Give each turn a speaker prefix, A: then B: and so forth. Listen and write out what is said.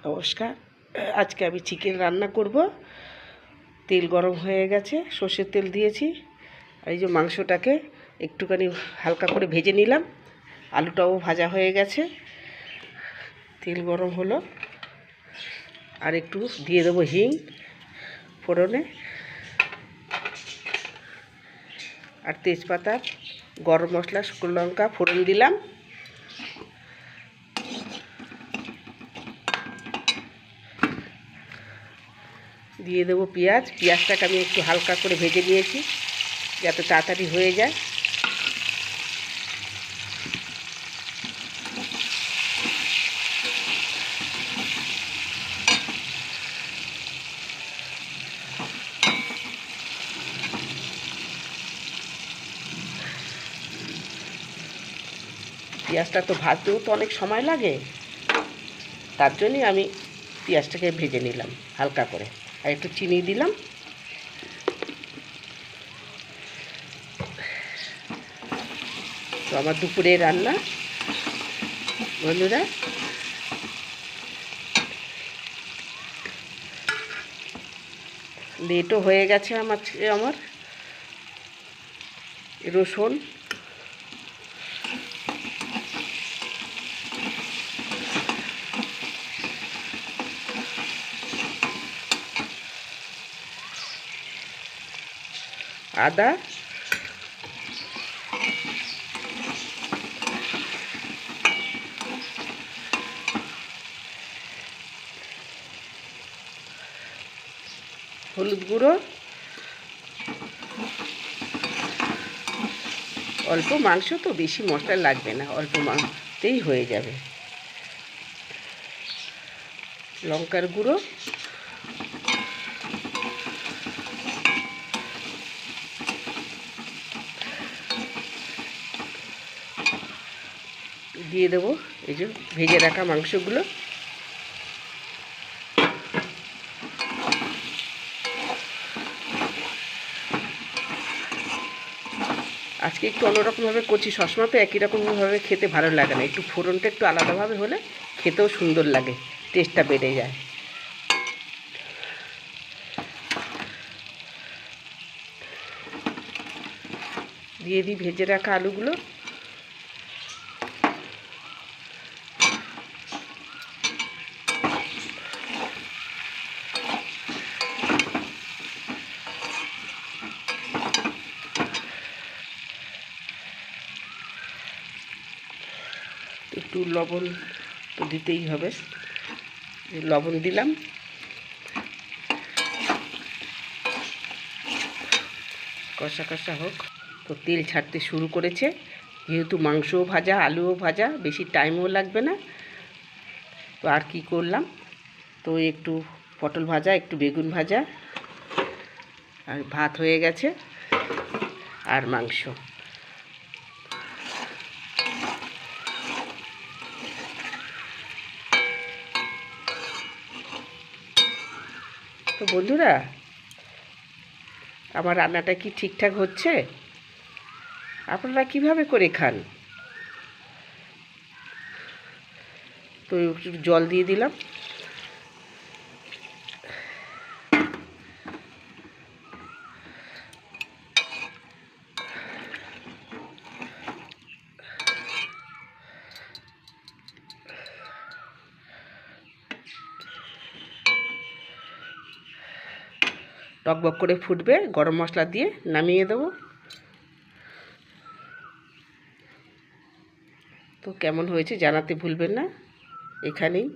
A: নমস্কার। আজকে আমি চিকেন রান্না করব। তেল গরম হয়ে গেছে, সর্ষের তেল দিয়েছি। আর এই যে মাংসটাকে একটুখানি হালকা করে ভেজে নিলাম। আলুটাও ভাজা হয়ে গেছে। তেল গরম হলো, আর একটু দিয়ে দেবো হিং ফোড়নে, আর তেজপাতা, গরম মশলা, শুকনো লঙ্কা ফোড়ন দিলাম। দিয়ে দেবো পেঁয়াজটাকে আমি একটু হালকা করে ভেজে নিয়েছি যাতে তাড়াতাড়ি হয়ে যায়। পেঁয়াজটা তো ভাজতেও তো অনেক সময় লাগে, তার জন্যই আমি পেঁয়াজটাকে ভেজে নিলাম হালকা করে, আর একটু চিনি দিলাম। তো আমার দুপুরে রান্না বন্ধুরা। লেটও হয়ে গেছে আমার রসুন, আদা, হলুদ গুঁড়ো, অল্প মাংস তো বেশি মশলা লাগবে না, অল্প মাংসতেই হয়ে যাবে। লঙ্কার গুঁড়ো, দিয়ে দেবো এই যে ভেজে রাখা মাংসগুলো। আজকে একটু অন্যরকমভাবে করছি, সবসময় তো একই রকমভাবে খেতে ভালো লাগে না, একটু ফোড়নটা একটু আলাদাভাবে হলে খেতেও সুন্দর লাগে, টেস্টটা বেড়ে যায়। দিয়ে দিই ভেজে রাখা আলুগুলো। একটু লবণ তো দিতেই হবে, লবণ দিলাম। কষা কষা হোক। তো তেল ছাড়তে শুরু করেছে, যেহেতু মাংসও ভাজা আলুও ভাজা, বেশি টাইমও লাগবে না। তো আর কি করলাম, তো একটু পটল ভাজা, একটু বেগুন ভাজা, আর ভাত হয়ে গেছে, আর মাংস। তো বন্ধুরা, আমার রান্নাটা কি ঠিকঠাক হচ্ছে? আপনারা কিভাবে করে খান? তো একটু জল দিয়ে দিলাম। টকবক করে ফুটবে, গরম মশলা দিয়ে নামিয়ে দেবো। তো কেমন হয়েছে জানাতে ভুলবেন না। এখানেই